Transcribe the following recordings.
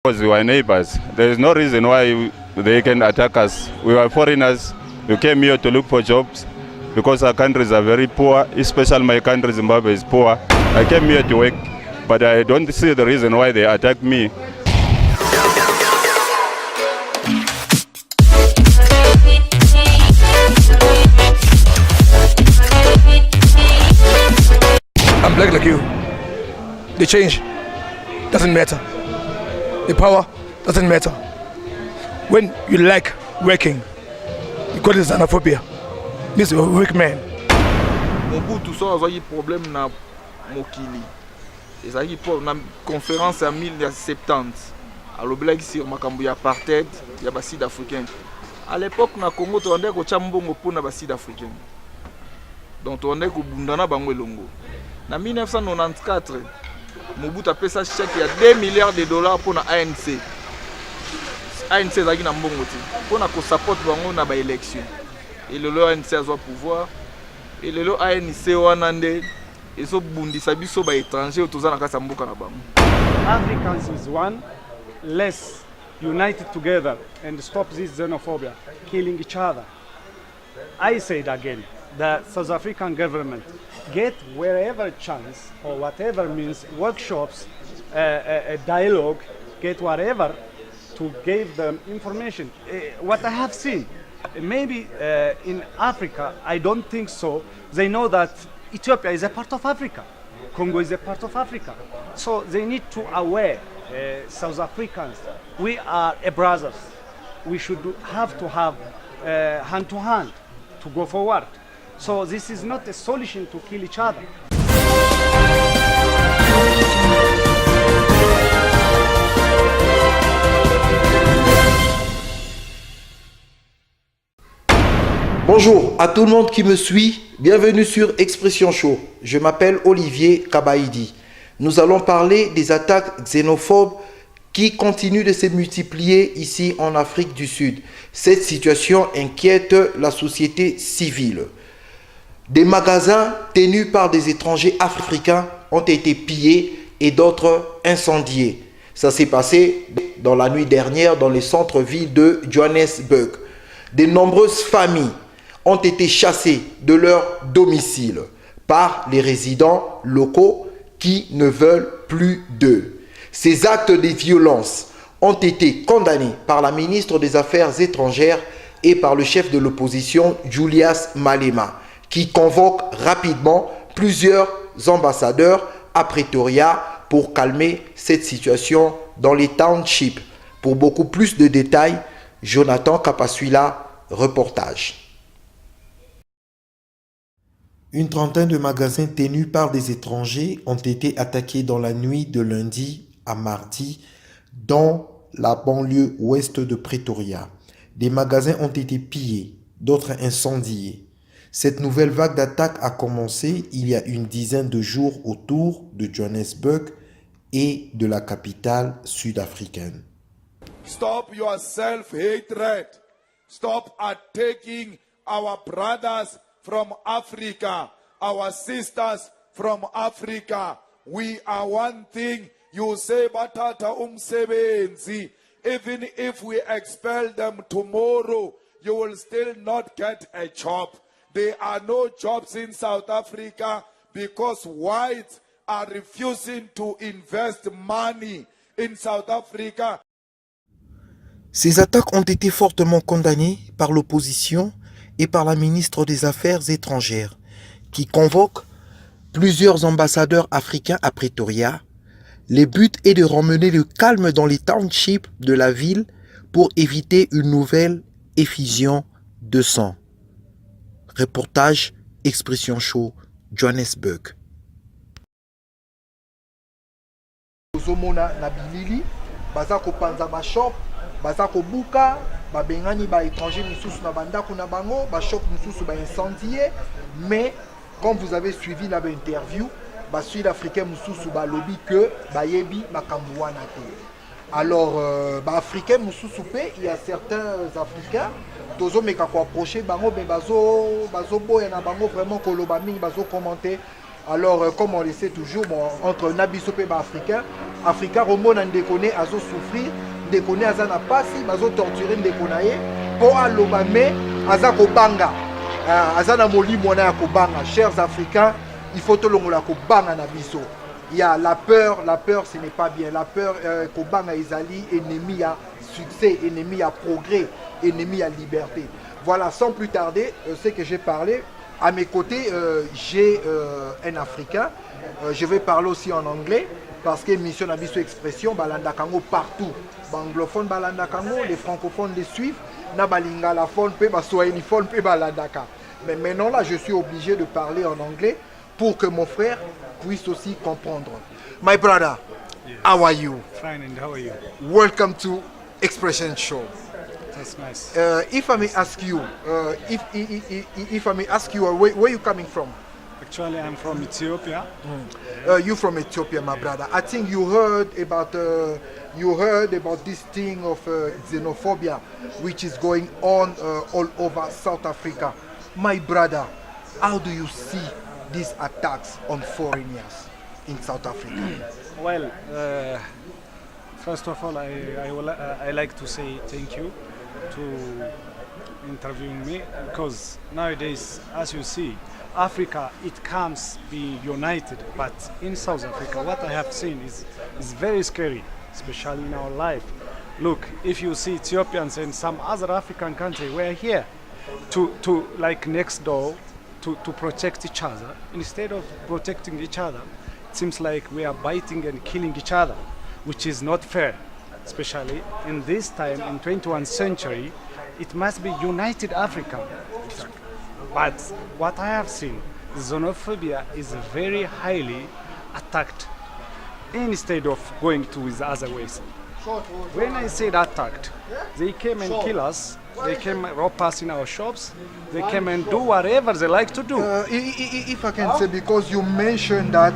Because we are neighbors. There is no reason why they can attack us. We are foreigners. We came here to look for jobs because our countries are very poor, especially my country, Zimbabwe, is poor. I came here to work, but I don't see the reason why they attack me. I'm black like you. The change doesn't matter. The power doesn't matter. When you like working, you call it xenophobia. Means you're a weak man. Mobutu so azwaki problème na mokili. Ezalaki na conférence en 1970. Alobelaki sur makambo ya apartheid ya ba sud-africain. À l'époque na Congo to ndeko ko chambongo pona ba sud-africain. Donc to ndeko bundana bango elongo. Na 1994 Mobutu apesa chèque ya 2 milliards de dollars pour na ANC. ANC ezalaki na mbongo ti pona ko support bango na ba élection. Et le ANC a pouvoir. Et le ANC wana nde ezo bundisa biso ba étranger otoza na kasa mboka na bango. Africans is one, let's unite together and stop this xenophobia, killing each other. I say it again, the South African government get wherever chance or whatever means workshops, a dialogue, get whatever to give them information. What I have seen, maybe in Africa, I don't think so. They know that Ethiopia is a part of Africa. Congo is a part of Africa. So they need to aware South Africans, we are brothers. We should have to have hand to hand to go forward. So this is not a solution to kill each other. Bonjour à tout le monde qui me suit, bienvenue sur Expression Show. Je m'appelle Olivier Kabaïdi. Nous allons parler des attaques xénophobes qui continuent de se multiplier ici en Afrique du Sud. Cette situation inquiète la société civile. Des magasins tenus par des étrangers africains ont été pillés et d'autres incendiés. Ça s'est passé dans la nuit dernière dans le centre-ville de Johannesburg. De nombreuses familles ont été chassées de leur domicile par les résidents locaux qui ne veulent plus d'eux. Ces actes de violence ont été condamnés par la ministre des Affaires étrangères et par le chef de l'opposition Julius Malema, qui convoque rapidement plusieurs ambassadeurs à Pretoria pour calmer cette situation dans les townships. Pour beaucoup plus de détails, Jonathan Kapasuila, reportage. Une trentaine de magasins tenus par des étrangers ont été attaqués dans la nuit de lundi à mardi dans la banlieue ouest de Pretoria. Des magasins ont été pillés, d'autres incendiés. Cette nouvelle vague d'attaques a commencé il y a une dizaine de jours autour de Johannesburg et de la capitale sud-africaine. Stop your self-hatred. Stop attacking our brothers from Africa, our sisters from Africa. We are one thing. You say batata umsebenzi. Even if we expel them tomorrow, you will still not get a job. There are no jobs in South Africa because whites are refusing to invest money in South Africa. Ces attaques ont été fortement condamnées par l'opposition et par la ministre des Affaires étrangères, qui convoque plusieurs ambassadeurs africains à Pretoria. Le but est de ramener le calme dans les townships de la ville pour éviter une nouvelle effusion de sang. Reportage Expression Show, Johannesburg. Bazako buka babengani ba étranger mususu na bandako na bango ba shop mususu ba incendié, mais comme vous avez suivi la interview ba sud-africain mususu ba lobby que ba yebi makambo wana te. Alors ba africain mususu pe il y a certains africains tozo meka ko approcher bango mais bazo boya na bango vraiment koloba mingi bazo commenter. Alors comme on le sait toujours bon, entre nabiso pe ba africain Africa romona ndeko ne azo souffrir, ndeko ne aza na pasi, bazo torturer ndeko na ye po aloba me aza kobanga. Aza na molimo na ya kobanga. Chers Africains, il faut tolongola kobanga na biso. Il y a la peur ce n'est pas bien. La peur kobanga ezali ennemi à succès, ennemi à progrès, ennemi à liberté. Voilà, sans plus tarder, ce que j'ai parlé. À mes côtés, j'ai un Africain. Je vais parler aussi en anglais parce que mission Nabiso Expression, Balanda Kango partout. Anglophone Balanda Kango, les francophones les suivent. Na balingala phone, pe baswahili phone, pe balandaka. Mais maintenant là, je suis obligé de parler en anglais pour que mon frère puisse aussi comprendre. My brother, how are you? Fine, and how are you? Welcome to Expression Show. That's nice. If I may ask you, if I may ask you, where you coming from? Actually, I'm from Ethiopia. You from Ethiopia, my brother. I think you heard about this thing of xenophobia, which is going on all over South Africa. My brother, how do you see these attacks on foreigners in South Africa? Well, first of all, I like to say thank you to interviewing me, because nowadays, as you see, Africa, it comes be united, but in South Africa, what I have seen is very scary, especially in our life. Look, if you see Ethiopians and some other African country, we're here to like next door to protect each other. Instead of protecting each other, it seems like we are biting and killing each other, which is not fair. Especially in this time, in 21st century, it must be united Africa. But what I have seen, xenophobia is very highly attacked instead of going to the other ways. When I said attacked, they came and kill us, they came and rob us in our shops, they came and do whatever they like to do. If I can say, because you mentioned that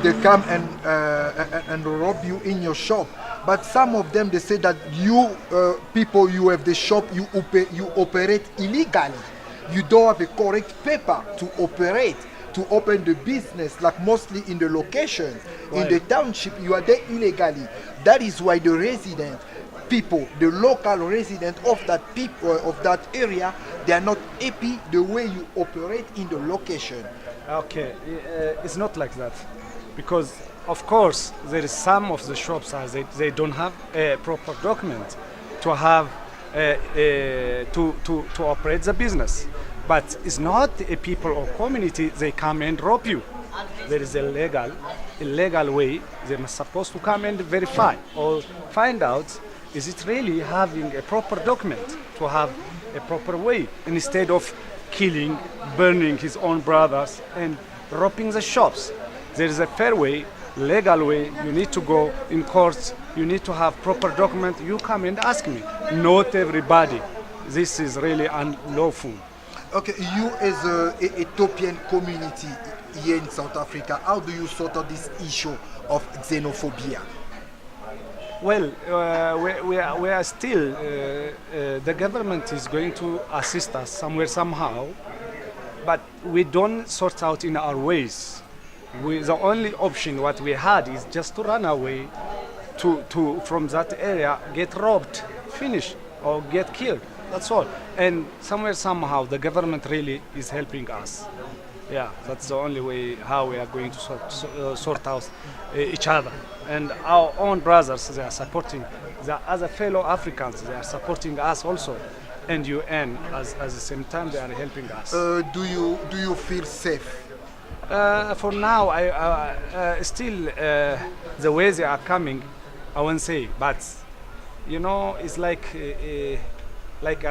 they come and rob you in your shop, but some of them, they say that you people, you have the shop, you operate illegally. You don't have a correct paper to operate, to open the business, like mostly in the location. In the township, you are there illegally. That is why the resident people, the local resident of that people of that area, they are not happy the way you operate in the location. Okay, it's not like that, because of course there is some of the shops they don't have a proper document to have to operate the business, but it's not a people or community they come and rob you. There is a legal way they are supposed to come and verify or find out, is it really having a proper document to have a proper way, instead of killing, burning his own brothers and robbing the shops. There is a fair way, legal way. You need to go in courts, you need to have proper document. You come and ask me. Not everybody. This is really unlawful. Okay, you as a Ethiopian community here in South Africa, how do you sort out this issue of xenophobia? Well, we are still, the government is going to assist us somewhere, somehow, but we don't sort out in our ways. The only option what we had is just to run away from that area, get robbed, finish, or get killed. That's all. And somewhere, somehow, the government really is helping us. Yeah, that's the only way how we are going to sort out each other. And our own brothers, they are supporting, the other fellow Africans, they are supporting us also. And UN, at the same time, they are helping us. Do you feel safe? For now, I still, the way they are coming, I won't say, but you know, it's like a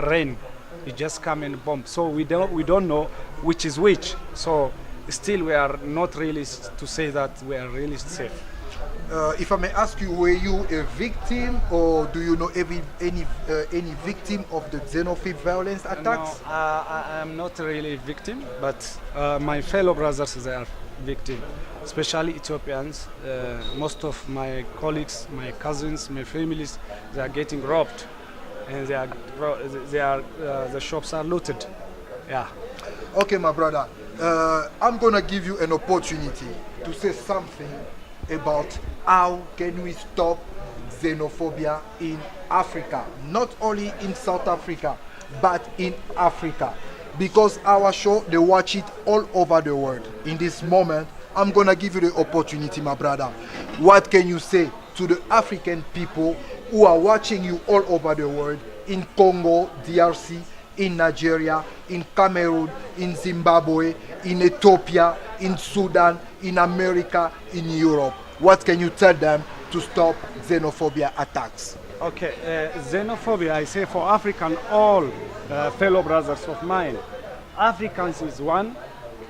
rain. It just come and bomb. So we don't know which is which. So still we are not really to say that we are really safe. If I may ask you, were you a victim, or do you know any victim of the xenophobic violence attacks? No, I am not really a victim, but my fellow brothers, they are victim, especially Ethiopians. Most of my colleagues, my cousins, my families, they are getting robbed, and the shops are looted. Yeah. Okay, my brother, I'm gonna give you an opportunity to say something about how can we stop xenophobia in Africa, not only in South Africa, but in Africa. Because our show, they watch it all over the world. In this moment, I'm gonna give you the opportunity, my brother. What can you say to the African people who are watching you all over the world, in Congo, DRC, in Nigeria, in Cameroon, in Zimbabwe, in Ethiopia, in Sudan, in America, in Europe? What can you tell them to stop xenophobia attacks? Okay, xenophobia, I say for African, all fellow brothers of mine, Africans is one,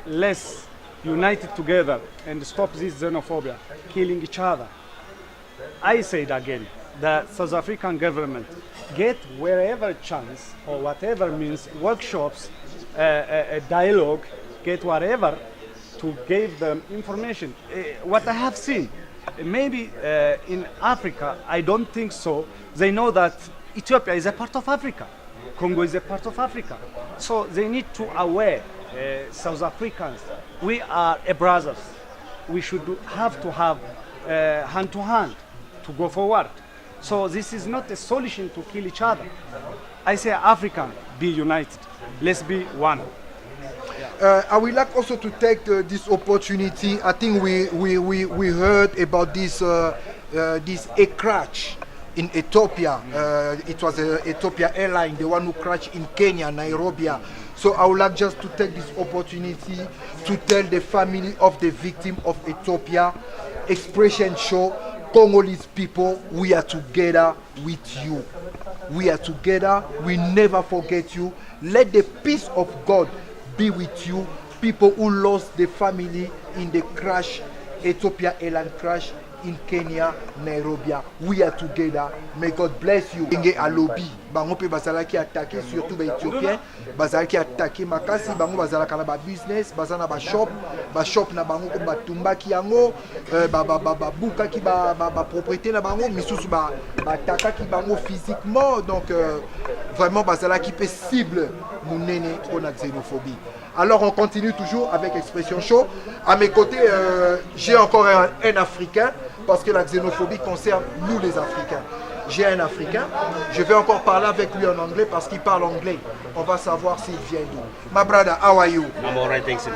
let's united together and stop this xenophobia, killing each other. I say it again, the South African government get wherever chance or whatever means, workshops, a dialogue, get whatever to give them information. What I have seen, maybe in Africa, I don't think so. They know that Ethiopia is a part of Africa. Congo is a part of Africa. So they need to aware South Africans, we are a brothers. We should have to have hand to hand to go forward. So this is not a solution to kill each other. I say African, be united. Let's be one. I would like also to take this opportunity. I think we heard about this a crash in Ethiopia. It was Ethiopia Airline, the one who crashed in Kenya, Nairobi. So I would like just to take this opportunity to tell the family of the victim of Ethiopia, Expression Show, Congolese people, we are together with you. We are together. We never forget you. Let the peace of God be with you. People who lost their family in the crash, Ethiopia Airline crash in Kenya, Nairobi. We are together. May God bless you. Inge alobi, bango pe bazalaki attaqué surtout ba Éthiopiens, bazalaki attaqué makasi, bango bazalaka na ba business, bazana ba shop na bango ko batumbaki yango, ba buka ki ba propriété na bango, misusu ba attaquaki bango physiquement. Donc vraiment bazalaki pe cible munene pour la xénophobie. Alors on continue toujours avec Expression Show. À mes côtés, j'ai encore un Africain, parce que la xénophobie concerne nous les Africains. J'ai un Africain, je vais encore parler avec lui en anglais parce qu'il parle anglais. On va savoir s'il vient d'où. My brother, how are you? I'm alright, thanks.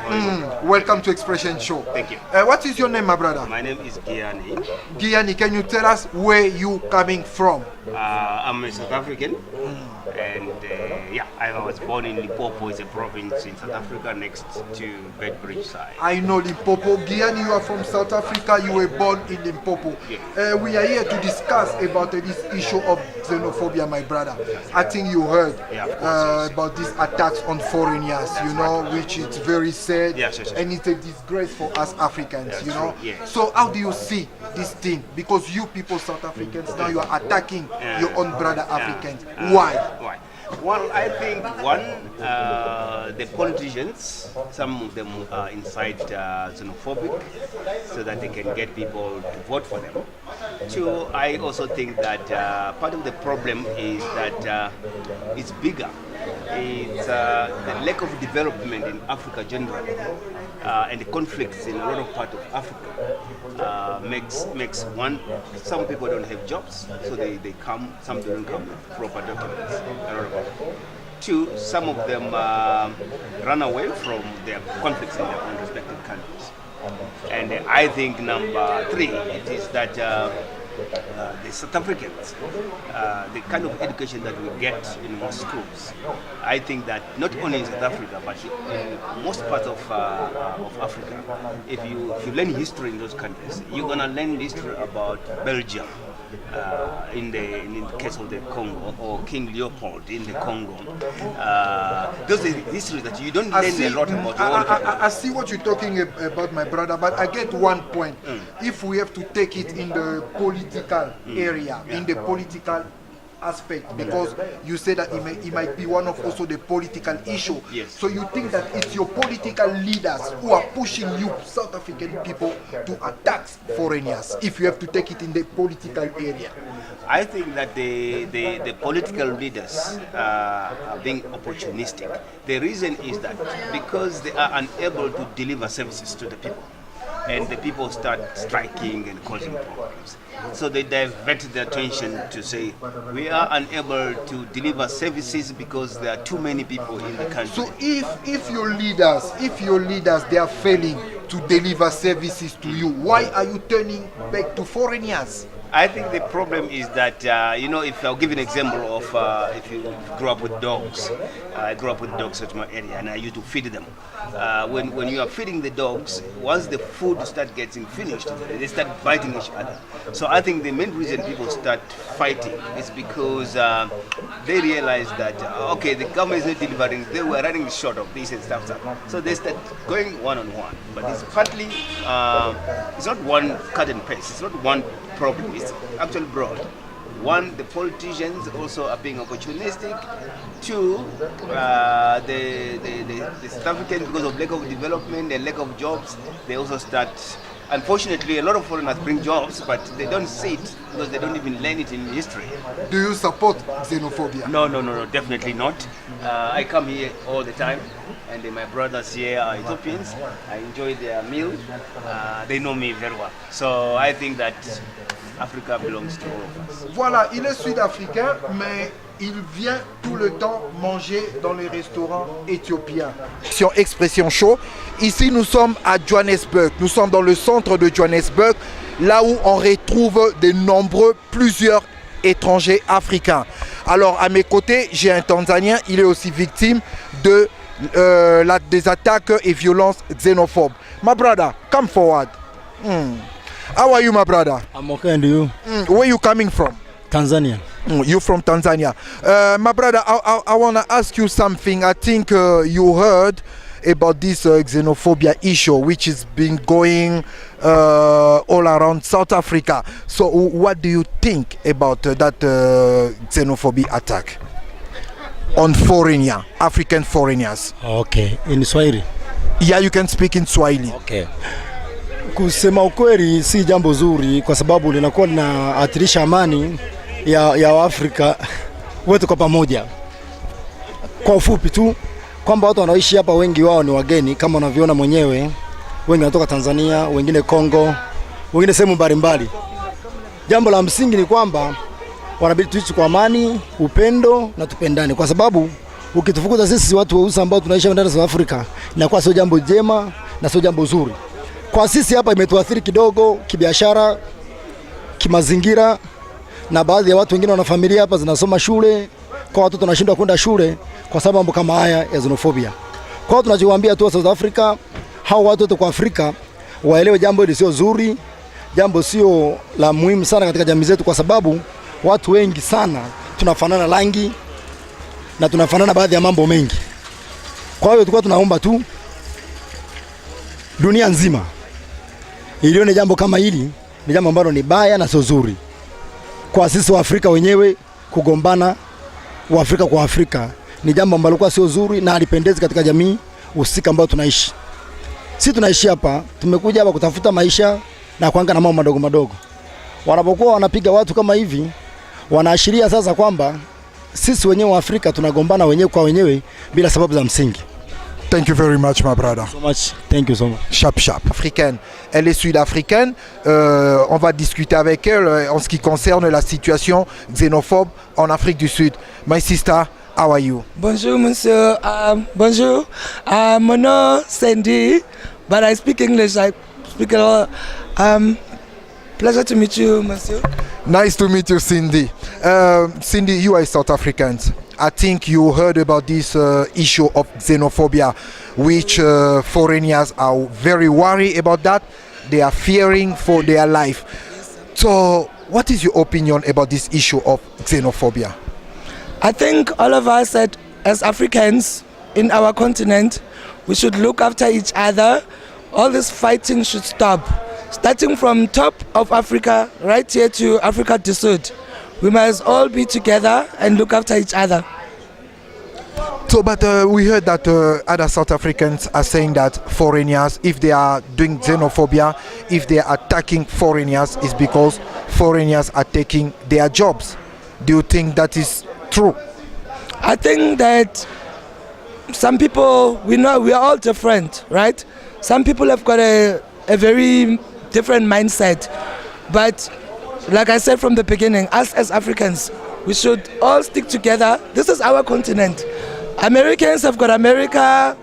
Welcome to Expression Show. Thank you. What is your name, my brother? My name is Gianni. Gianni, can you tell us where you coming from? I'm a South African, and yeah, I was born in Limpopo. It's a province in South Africa next to Bedbridge side. I know Limpopo. Gianni, you are from South Africa. You were born in Limpopo. Yeah. We are here to discuss about this issue of xenophobia, my brother. I think you heard about these attacks on foreigners, you know, which is very sad, and it's a disgrace for us Africans, you know. So how do you see this thing? Because you people, South Africans, now you are attacking your own brother Africans. Why? Well, I think one, the politicians, some of them are inside xenophobic, so that they can get people to vote for them. Two, I also think that part of the problem is that it's bigger. It's the lack of development in Africa generally, and the conflicts in a lot of parts of Africa makes one, some people don't have jobs, so they come, some don't come with proper documents. Two, some of them run away from their conflicts in their own respective countries. And I think number three, it is that the South Africans, the kind of education that we get in most schools, I think that not only in South Africa, but in most parts of Africa, if you learn history in those countries, you're gonna learn history about Belgium. In the case of the Congo, or King Leopold in the Congo, those are history that you don't learn a lot about. I see what you're talking about, my brother, but I get one point. If we have to take it in the political area, in the political aspect, because you say that it might be one of also the political issue. Yes. So you think that it's your political leaders who are pushing you, South African people, to attack foreigners, if you have to take it in the political area? I think that the political leaders are being opportunistic. The reason is that because they are unable to deliver services to the people. and the people start striking and causing problems. So they divert their attention to say, we are unable to deliver services because there are too many people in the country. So if your leaders, they are failing to deliver services to you, why are you turning back to foreigners? I think the problem is that, if I'll give you an example of if you grow up with dogs. I grew up with dogs at my area and I used to feed them. When you are feeding the dogs, once the food starts getting finished, they start biting each other. So I think the main reason people start fighting is because they realize that, the government is not delivering, they were running short of this and stuff. So they start going one-on-one. But it's partly, it's not one cut and paste, it's not one problem, it's actually broad. One, the politicians also are being opportunistic. Two, the South Africans, because of lack of development and lack of jobs, they also start. Unfortunately, a lot of foreigners bring jobs, but they don't see it because they don't even learn it in history. Do you support xenophobia? No, definitely not. I come here all the time, and my brothers here are Ethiopians. I enjoy their meal. They know me very well. So I think that Africa belongs to all of us. Voilà, il est sud-africain, mais il vient tout le temps manger dans les restaurants éthiopiens. Sur Expression Show, ici nous sommes à Johannesburg. Nous sommes dans le centre de Johannesburg, là où on retrouve plusieurs étrangers africains. Alors à mes côtés, j'ai un Tanzanien, il est aussi victime des attaques et violences xénophobes. My brother, come forward. How are you, my brother? I'm okay, and you? Where are you coming from? Tanzania. You're from Tanzania. My brother, I want to ask you something. I think you heard about this xenophobia issue, which has been going all around South Africa. So what do you think about that xenophobia attack on African foreigners? Okay, in Swahili? Yeah, you can speak in Swahili. Okay. Kusema ukweli si jambo zuri kwa sababu linakuwa linaathiri amani ya Waafrika wote kwa pamoja. Kwa ufupi tu kwamba watu wanaoishi hapa wengi wao ni wageni kama unavyoona mwenyewe. Wengi wanatoka Tanzania, wengine Kongo, wengine sehemu mbalimbali. Jambo la msingi ni kwamba wanabidi tuishi kwa amani, upendo na tupendane kwa sababu ukitufukuza sisi watu weusi ambao tunaishi ndani ya South Africa inakuwa sio jambo jema na sio jambo zuri. Kwa sisi hapa imetuathiri kidogo kibiashara, kimazingira na baadhi ya watu wengine wana familia hapa zinasoma shule, kwa watoto wanashindwa kwenda shule kwa sababu mambo kama haya ya xenophobia. Kwa hiyo tunachowaambia tu South Africa, hao watu wote kwa Afrika waelewe jambo hili sio zuri, jambo sio la muhimu sana katika jamii zetu kwa sababu watu wengi sana tunafanana rangi na tunafanana baadhi ya mambo mengi. Kwa hiyo tulikuwa tunaomba tu dunia nzima ilione jambo kama hili ni jambo ambalo ni baya na sio zuri. Kwa sisi wa Afrika wenyewe kugombana wa Afrika kwa Afrika ni jambo ambalo kwa sio zuri na halipendezi katika jamii husika ambayo tunaishi. Sisi tunaishi hapa, tumekuja hapa kutafuta maisha na kuangalia na mambo madogo madogo. Wanapokuwa wanapiga watu kama hivi, wanaashiria sasa kwamba sisi wenyewe wa Afrika tunagombana wenyewe kwa wenyewe bila sababu za msingi. Thank you very much, my brother. So much. Thank you so much. Chap. Africaine. Elle est sud-africaine. On va discuter avec elle en ce qui concerne la situation xénophobe en Afrique du Sud. My sister, how are you? Bonjour, monsieur. Bonjour. Mon nom Sandy, but I speak English. I speak a lot. Pleasure to meet you, monsieur. Nice to meet you, Cindy. Cindy, you are South African. I think you heard about this issue of xenophobia, which foreigners are very worried about that. They are fearing for their life. So, what is your opinion about this issue of xenophobia? I think all of us as Africans in our continent, we should look after each other. All this fighting should stop. Starting from top of Africa, right here to Africa to Sud. We must all be together and look after each other. So, but we heard that other South Africans are saying that foreigners, if they are doing xenophobia, if they are attacking foreigners, is because foreigners are taking their jobs. Do you think that is true? I think that some people, we know we are all different, right? Some people have got a a very different mindset. But like I said from the beginning, us as Africans, we should all stick together. This is our continent. Americans have got America,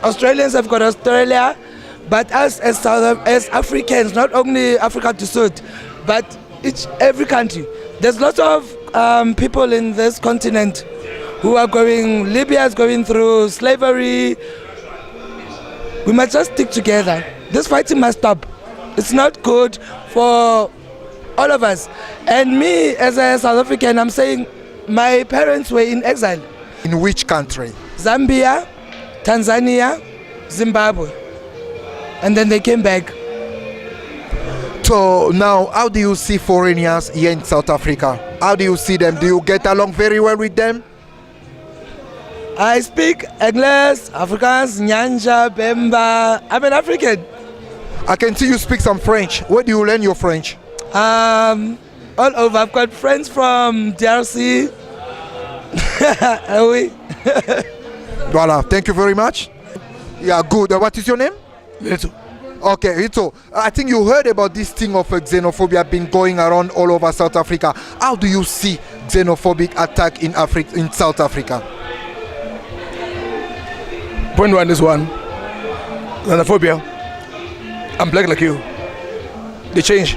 Australians have got Australia, but us as Africans, not only Africa to Sud, but every country. There's lots of people in this continent who are Libya is going through slavery. We must just stick together. This fighting must stop. It's not good for all of us. And me, as a South African, I'm saying my parents were in exile. In which country? Zambia, Tanzania, Zimbabwe. And then they came back. So now, how do you see foreigners here in South Africa? How do you see them? Do you get along very well with them? I speak English, Afrikaans, Nyanja, Bemba. I'm an African. I can see you speak some French. Where do you learn your French? All over. I've got friends from DRC. Oui. Voilà, thank you very much. Yeah, good. What is your name? Little. Okay, Rito, I think you heard about this thing of xenophobia been going around all over South Africa. How do you see xenophobic attack in South Africa? Point one is one. Xenophobia. I'm black like you. The change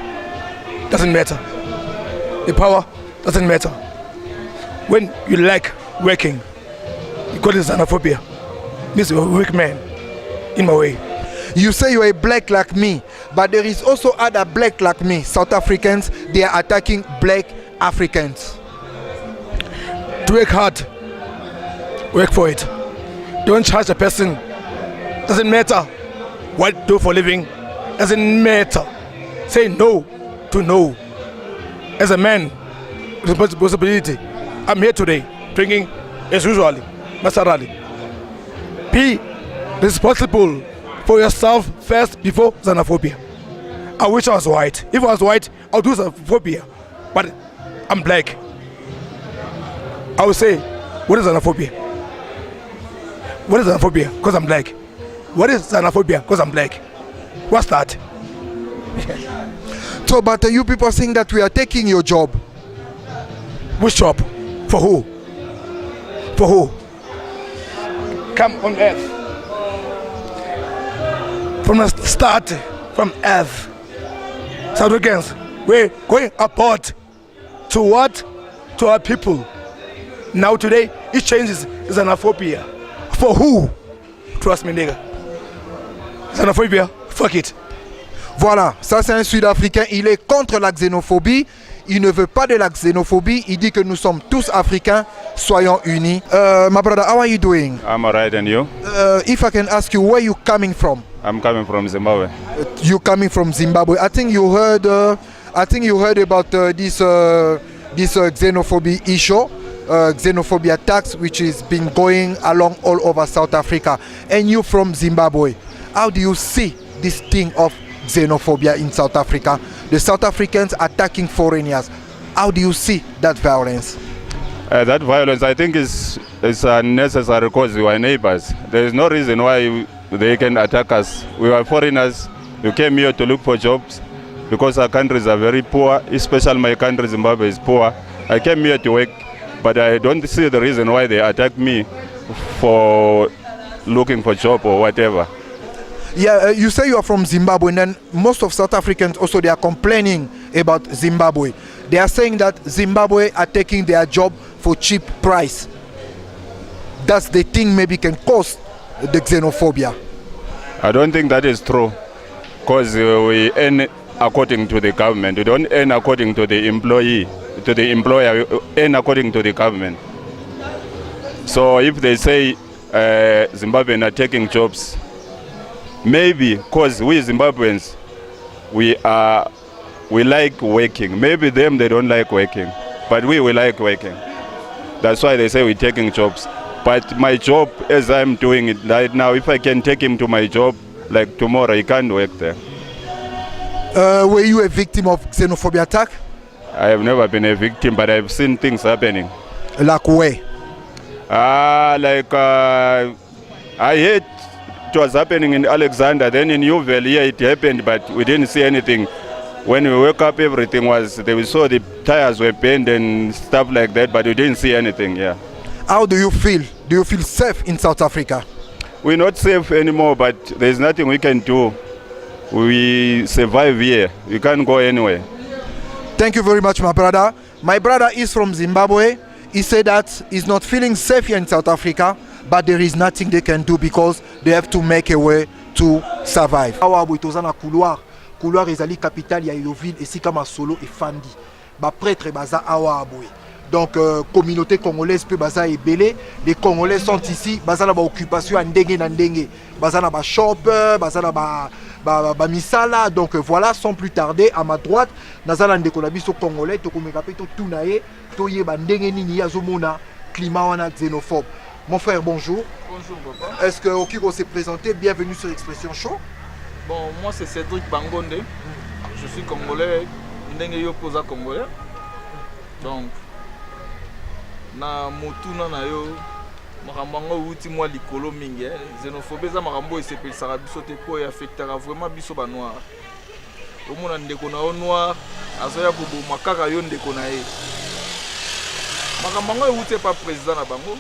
doesn't matter. The power doesn't matter. When you like working, you call it xenophobia. Means you're a weak man, in my way. You say you're a black like me, but there is also other black like me, South Africans. They are attacking black Africans. To work hard, work for it. Don't charge a person. Doesn't matter what you do for a living. Doesn't matter. Say no to no. As a man, responsibility. I'm here today, drinking as usual, Masarali. Be responsible for yourself first before xenophobia. I wish I was white. If I was white, I'll do xenophobia. But I'm black. I would say, what is xenophobia? What is xenophobia? Because I'm black. What is xenophobia? Because I'm black. What's that? So, but you people are saying that we are taking your job. Which job? For who? For who? Come on earth. From the start, from earth. South Africans, we're going apart. To what? To our people. Now today, it changes xenophobia. For who? Trust me, nigga. Xenophobia, fuck it. Voilà, ça c'est un Sud-Africain, il est contre la xénophobie, il ne veut pas de la xénophobie, il dit que nous sommes tous Africains, soyons unis. My brother, how are you doing? I'm alright, and you? If I can ask you, where you coming from? I'm coming from Zimbabwe. You coming from Zimbabwe. I think you heard about this xenophobia issue, xenophobia attacks, which has been going along all over South Africa. And you from Zimbabwe. How do you see this thing of xenophobia in South Africa? The South Africans attacking foreigners. How do you see that violence? That violence, I think, is unnecessary because we are neighbors. There is no reason why they can attack us. We are foreigners. We came here to look for jobs because our countries are very poor, especially my country, Zimbabwe, is poor. I came here to work, but I don't see the reason why they attack me for looking for job or whatever. Yeah, you say you are from Zimbabwe, and then most of South Africans also, they are complaining about Zimbabwe. They are saying that Zimbabwe are taking their job for cheap price. That's the thing maybe can cause the xenophobia. I don't think that is true, because we earn according to the government. We don't earn according to the employee, to the employer. We earn according to the government. So if they say Zimbabweans are taking jobs, maybe because we Zimbabweans, we like working. Maybe them, they don't like working, but we like working. That's why they say we're taking jobs. But my job, as I'm doing it right now, if I can take him to my job, like tomorrow, he can't work there. Were you a victim of xenophobia attack? I have never been a victim, but I've seen things happening. Like where? I hate it was happening in Alexander, then in Uval, yeah, it happened, but we didn't see anything. When we woke up, everything was, we saw the tires were bent and stuff like that, but we didn't see anything, yeah. How do you feel? Do you feel safe in South Africa? We're not safe anymore, but there's nothing we can do. We survive here. We can't go anywhere. Thank you very much, my brother. My brother is from Zimbabwe. He said that he's not feeling safe here in South Africa, but there is nothing they can do because they have to make a way to survive. Awa boy tozana couloir. Couloir ezali capitale ya Yoville et si kama solo et fandi. Ba prêtre baza awa boy. Donc communauté congolaise peut baza ebele. Les Congolais sont ici, baza na ba occupation à ndenge na ndenge. Baza na ba shop, baza na ba misala. Donc voilà, sans plus tarder, à ma droite, nazala ndeko na biso congolais to komeka pe to tunaye, to yeba ndenge nini ya zomona climat wana xénophobe. Mon frère, bonjour. Bonjour, papa. Est-ce que Okiko s'est présenté? Bienvenue sur Expression Show. Bon, moi c'est Cédric Bangonde. Je suis congolais. Ndenge yo posa congolais. Donc, na motuna na yo, makambo ngo uti mwa likolo mingi. Xénophobie za makambo esepelisaka biso te po affectera vraiment biso ba noir. Omona ndeko na yo noir, azoya koboma kaka yo ndeko na ye. Makambo ngo uti pa président na bango.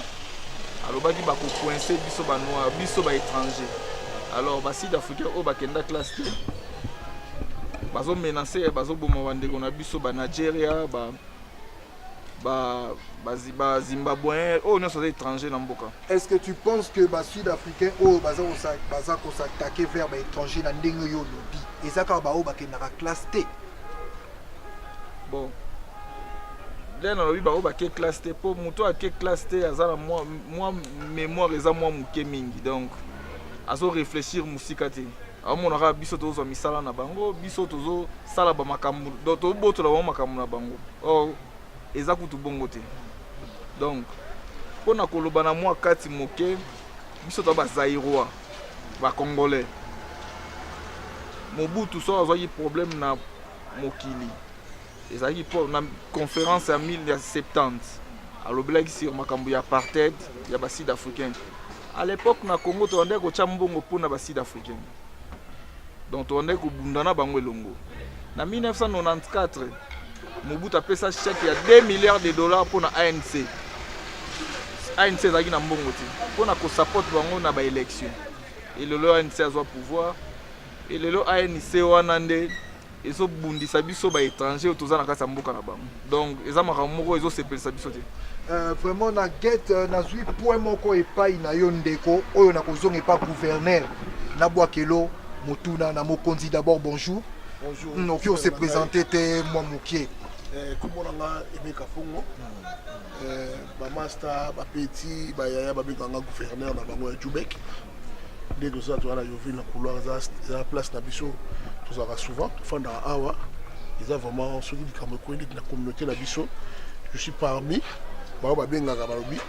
Alobaki bako coincer biso ba noir, biso ba étranger. Alors ba sud-africain o ba kenda classe te. Bazo menacer, bazo boma bandeko na biso ba Nigeria, ba Zimbabwe, oh non c'est étranger na mboka. Est-ce que tu penses que ba sud-africain o baza ko s'attaquer vers ba étranger na ndenge yo lobi? Ezaka ba o ba kenda classe te. Bon. Là na lobi ba o ba ke classe te po muto a ke classe te azala moi mémoire eza moi muke mingi. Donc azo réfléchir musika te. Amonaka biso tozo misala na bango, biso tozo sala ba makambu, to boto la ba makambu na bango. Oh eza kutu bongo te. Donc pona koloba na moi kati moke biso to ba Zaïrois, ba Congolais. Mobutu so azoyi problème na mokili. Ezaki pour na conférence en 1970. Alobelaki sur makambu ya apartheid ya ba sud-africain. À l'époque na Congo to ndeko cha mbongo pona ba sud-africain. Donc to ndeko bundana bango elongo. Na 1994 Mobutu a pesa chèque ya 2 milliards de dollars pour na ANC. ANC zaki na mbongo ti. Pour na ko support bango na ba élection. Et le ANC a zo pouvoir. Et le ANC wana nde ezo bundisa biso ba étranger toza na kasa mboka na bango. Donc eza makamoko ezo sepelisa biso te. Vraiment na get na zui point moko epai na yo ndeko oyo na kozonga pas gouverneur na Bwakelo Motuna na mokonzi. D'abord bonjour. Bonjour. Donc on s'est présenté te moi mokié. Comment on a aimé Kafongo, ba master, ba petit, ba yaya, ba benganga gouverneur na bango ya Québec. Dès que ça tu as la Yoville na couloir za la place na biso, tu ça souvent fanda awa, ils ont vraiment ceux qui comme na communauté na biso. Je suis parmi ba benganga ba lobi.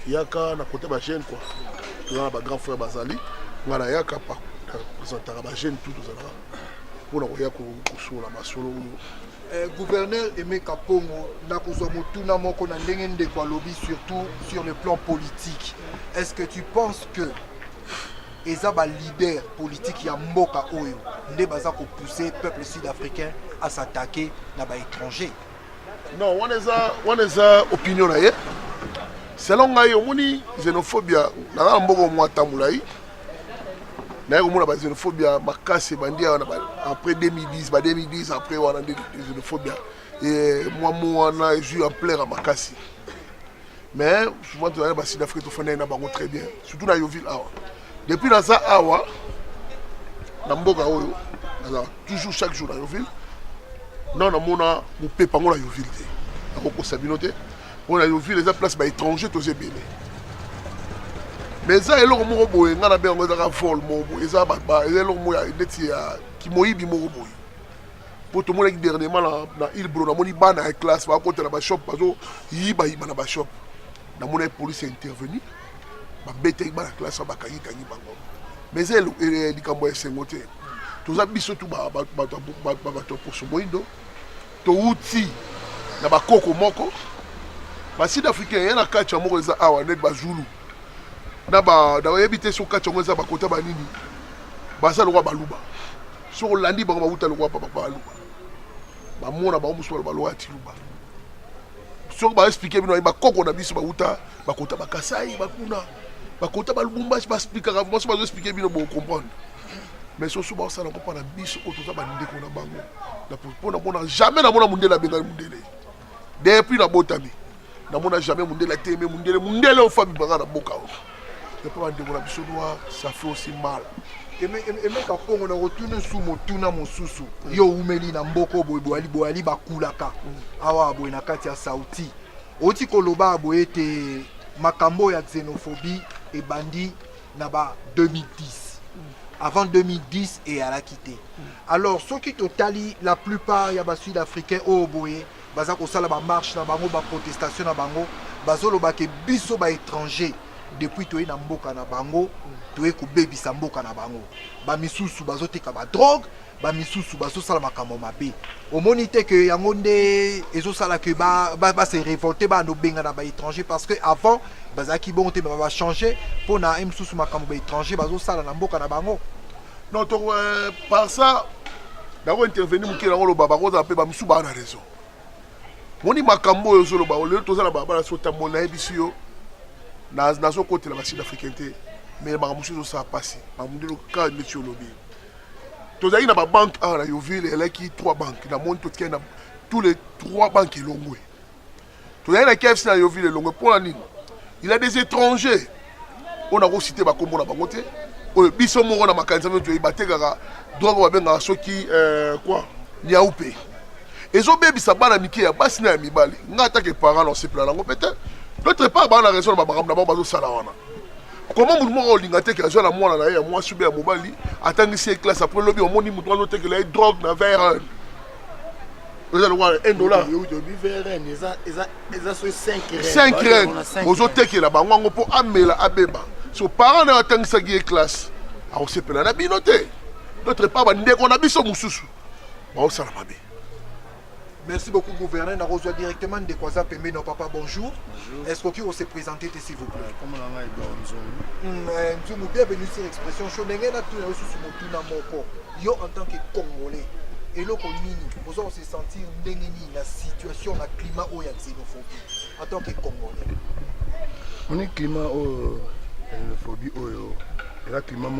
Yaka na côté ba jeune quoi. Tu as ba grand frère Bazali, ngala yaka pa présenter ba jeune tout ça là. Pour na koya ko solo masolo. Gouverneur Aimé Kapongo, Nakozomotuna Moko na ndenge ndeko alobi surtout sur le plan politique. Est-ce que tu penses que ezaba leader politique ya mboka oyo nde baza ko pousser peuple sud-africain à s'attaquer na ba étranger? Non, on est opinion là. Selon ngai omoni xénophobie na mboko mwata mulai. Na yomona ba xénophobie makasi bandia après 2010 après on a des xénophobie et moi on a joué en plein à makasi. Mais souvent tu as ba Sud-Afrique to fona na bango très bien, surtout na Yoville awa. Depuis na za awa na mboka oyo na toujours chaque jour na Yoville. Non na mona mo pepa ngo na Yoville te. Na ko sabinote. On a Yoville les places ba étrangers to zebele. Mais ça eloko moko boye ngana be ngo za vol moko eza ba eloko moya neti ya kimoyibi moko boye. Pour tout le monde dernièrement na Ilbro na moni bana na classe ba côté na ba shop bazo yiba na ba shop. Na moni police intervenu. Ba bete ba na classe ba kanyi bango. Mais elle likambo ya sengote. Toza biso tu ba to pour ce moindo. To uti na ba koko moko. Ba Sud-Africain yana kacha moko za awa net ba Zulu. na ba da yebite so ka chongo za bakota ba nini basa lokwa baluba so landi ba mabuta lokwa papa baluba ba mona ba muso ba lokwa tiluba so ba expliquer bino ba koko na biso babuta bakota bakasai bakuna bakota balubumbashi ba expliquer vraiment so ba expliquer bino bo comprendre mais so so ba ça na ko na biso ko to ba ndeko na bango na pour na jamais na mona mundela benga mundele depuis na botami na mona jamais mundela teme mundele o fabi banga na boka et pas de la biso noir ça fait aussi mal et ka pongo na retourner sous motuna mosusu yo umeli na mboko boali bakulaka awa boy na kati ya sauti oti koloba boye te makambo ya xénophobie et bandi na ba 2010 avant 2010 et à la quitté alors ceux qui totali la plupart ya ba sud-africains o boye baza ko sala ba marche na bango ba protestation na bango bazolo ba ke biso ba étranger depuis toi na mboka na bango toi ko bebisa mboka na bango ba misusu bazoteka ba drogue ba misusu bazosala makambo mabe omonite que yango nde ezosala que ba se révolter ba no benga na ba étranger parce que avant bazaki bon te ba changer pour na misusu makambo ba étranger bazosala na mboka na bango non to par ça d'abord intervenir mu kila ngolo baba ko za pe ba misusu ba na raison moni makambo yo zolo ba le to za na baba la sota mona ebisio na so côté la Sud africain mais ba musu ça passé ba mundelo ka métier lobby to za ina ba banque à la Yoville elle qui 3 banques na monde tout na tous les 3 banques longwe to za ina KFC na Yoville longwe pour la nini il a des étrangers on a recité ba kombo na bango te o biso mo na makanza to ibatekaka drogue ba benga soki quoi niaupe ezo bebi sabana miki ya basi na mibali ngata ke parents on se plan nango peut-être d'autre part ba na raison ba bakamba na bazo sala wana comment moun mo linga te ke azala mwana na ya moi subé ya mobali atangisi classe après lobby on moni mutu no te ke la drogue na verre vous allez voir $1 yo de verre eza so 5 rand ozo te ke la bango po amela abeba so parents na atangisa gi classe a on se plan na binote d'autre part ba ndeko na biso mususu ba sala mabe. Merci beaucoup, gouverneur. Nous reçoit directement de Kwaza Pembe, nos papa, bonjour. Est-ce que vous s'est présenté, s'il vous plaît? Comment on a bonjour. Nous bienvenue sur l'expression. Je suis en tant que Congolais. Et là, vous allez se sentir dans la situation, dans le climat où il y a xénophobie. En tant que Congolais. On est climat où xénophobie, et là, climat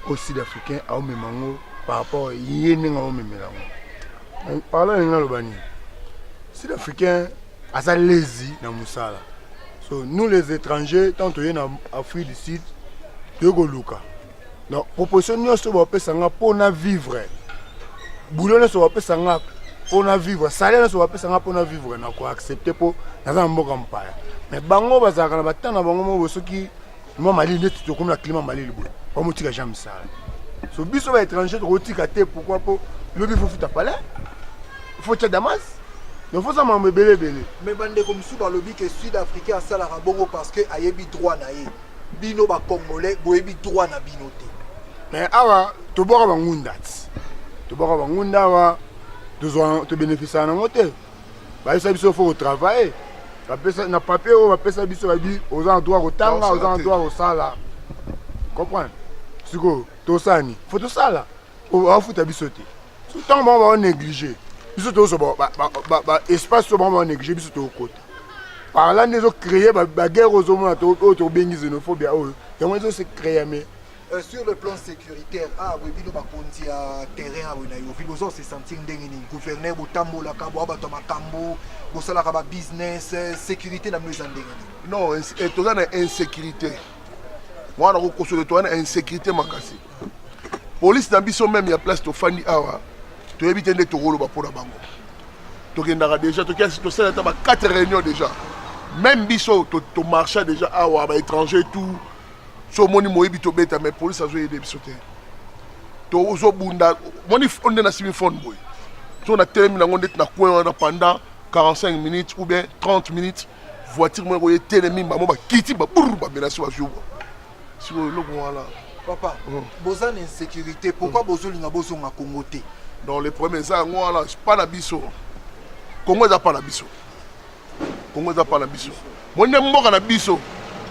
où sud-africain, par rapport à Yénénga, parlant de l'Albanie, les Sud-Africains sont lazy dans Moussala. So, nous les étrangers, tant que nous en Afrique du Sud, nous sommes là. Donc, proposition nous sommes pour vivre. Boulot nous sommes pour vivre. Salaire nous sommes pour vivre. Nous avons accepté pour nous avons empire. Mais bango bazaka na batana bango mo soki moi Mali net to comme la climat Mali libo. Pas mo tika jamais ça. So biso ba étranger to tika te pourquoi pour le bifo futa palais. Faut que Damas. Il faut ça m'en belé. Mais bande comme sous dans le lobby que sud-africain a ça la rabongo parce que ayebi droit na ye. Bino ba congolais boyebi droit na binoté. Mais awa to bora bangunda. To bora bangunda wa to bénéficier na moté. Ba ça biso faut travailler. Na papier on va pesa biso babi aux endroits au tanga aux endroits au sala. Comprends? Siko to sani. Faut to sala. O afuta bisoté. Tout temps on va négliger. Biso to so ba espace so ba négliger biso to côté. Par là nous créer ba guerre aux hommes to bengi xénophobie o. Comment ça se créer mais sur le plan sécuritaire, oui, bino ba konti à terrain na yo, bino se sentir ndenge ni gouverneur botambo la kabo abato makambo, bo sala ka ba business, sécurité na meza ndenge ni. Non, et to na insécurité. Moi na ko koso to na insécurité makasi. Police na biso même ya place to fandi awa. To éviter de to rolo ba pour bango. To kendaka déjà to kiasi to sala ta ba 4 réunions déjà. Même biso to marcher déjà awa ba étranger tout. So moni moyebi to beta mais police a joué des bisoté. To ozo bunda moni onde na simi phone boy. So na termine ngonde na coin pendant 45 minutes ou bien 30 minutes voiture mo ko yetele mimba mo ba kiti ba burru ba menace wa jour. Si le voilà. Papa, bozan insécurité, pourquoi bozolinga bozonga Congo té? Dans les premiers ans voilà, pas na biso. Congo za pas na biso. Congo za pas na biso. Mone mboka na biso.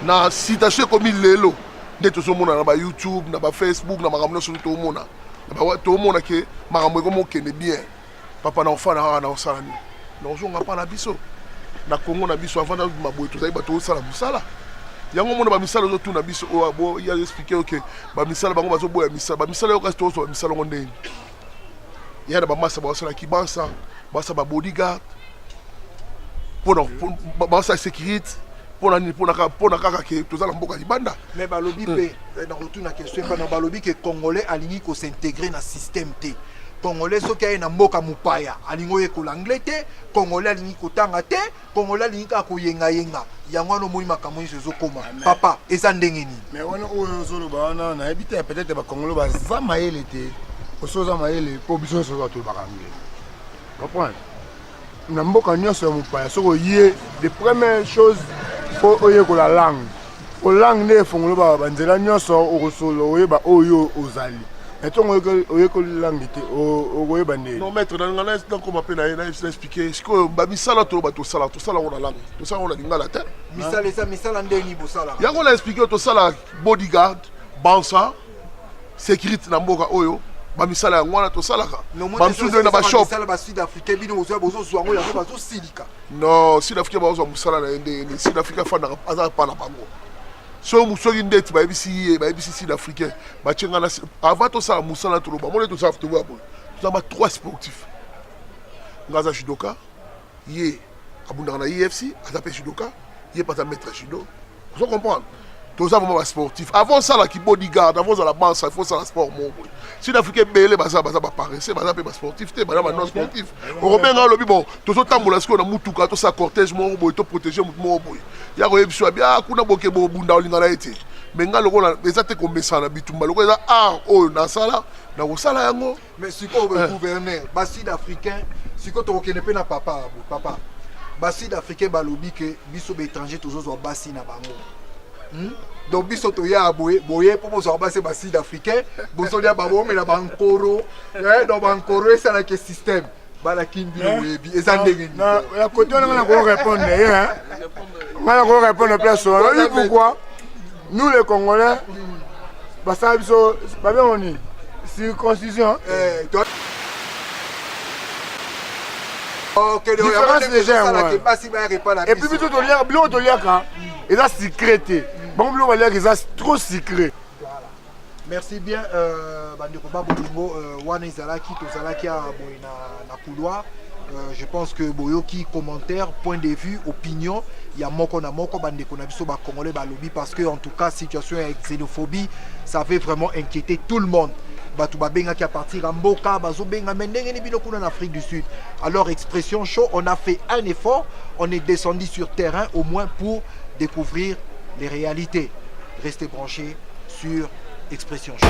na citation comme lelo nde tozomona na ba YouTube na ba Facebook na makambo nyonso tozomona tozomona ke makambo eko mokende bien papa na ofana na osala nini na ozonga mpa na biso na Congo na biso avant maboye tozali bato osala mosala yango mona bamisala ozotuna biso oyo bo ya expliqué oke bamisala bango bazoboya misala bamisala yo kasi tozoba misala ngo ndeni ya na bamasa baosala kibansa basa ba bodyguard mpona basa sécurité mpona kaka ke tozala mboka libanda mais balobi mpe na retourna question mpa na balobi ke congolais alingi kosintegre na système te congolais soki aye na mboka mopaya alingi oyekola anglais te congolais alingi kotanga te congolais alingi kaka koyengayenga yango wana omoni makambo nyonso ezokoma papa eza ndenge nini mais wana oyo ozoloba wana nayebi te peut-être bacongolais baza mayele te oso oza mayele mpo biso nyonso oza tolobaka anglais comprendre na mboka nyonso ya mopaya soki oye de première chose fo oyekola langue olangue nde efongolo banzela nyonso okosolola oyeba oyo ozali etongo oyekoli langue te okoyeba ndeni non maître nanga nakoma mpe na expliqué sikoyo bamisala toloba tosala ngo na langue tosala ngo na lingala te misala eza misala ndeni bosala yango na expliqué tosala bodyguard bansa sécurité na mboka oyo bamisala yango wana tosalaka bamisundo na bashop basud africain bino bozozwa yango yango bazosilika non sud africain bazozwa mosala na ye ndeni sud africain afandaka aza pa na bango soki ndeti bayebisi sud africain batienga na avant tosala mosala toloba mone tosala toboya boye toza ba 3 sportifs nga aza judoka ye abundaka na IFC aza mpe judoka ye mpe aza maître judo ozo comprendre toza vraiment basportif avant osalaki bodyguard avant ozala bansa il faut osala sport moko boye sud africain ebele baza baparese baza mpe basportif te baza banon sportif okobenga alobi bon tozotambola sikoyo na mutuka tosala cortège moko boye toprotege motu moko boye ya koyebi biso abia kuna boke bobunda olinga na ye te me nga lokola eza te komesana na bitumba lokola eza art oyo nasala nakosala yango mais sikoyo gouverneur basud africain sikoyo tokokende mpe na papa basud africain balobi ke biso baétranger tozozwa basi na bango donc biso toya boye mpo bozwaka basi basud africain bozolia bango omela bankoro donc bankoro esalaki système balakimbi oyebi eza ndenge ya kote wana nga nakorépondre ye nga nakorépondre place wana oyebi pourquoi nous les congolais basala biso babengo nini circoncision différence déjà yango et puis biso biloko toliaka eza secret te bango biloko baliaka eza trop secret. Merci bien bandeko babolingo wana ezalaki tozalaki boye na couloir je pense que boyoki commentaire point de vue opinion ya moko na moko bandeko na biso ba congolais balobi parce que en tout cas situation ya xénophobie ça avait vraiment inquiété tout le monde bato babengaki à partir ya mboka bazobenga mais ndenge ni bino kuna en Afrique du Sud alors Expression Show on a fait un effort on est descendu sur terrain au moins pour découvrir les réalités restez branchés sur Expression Show.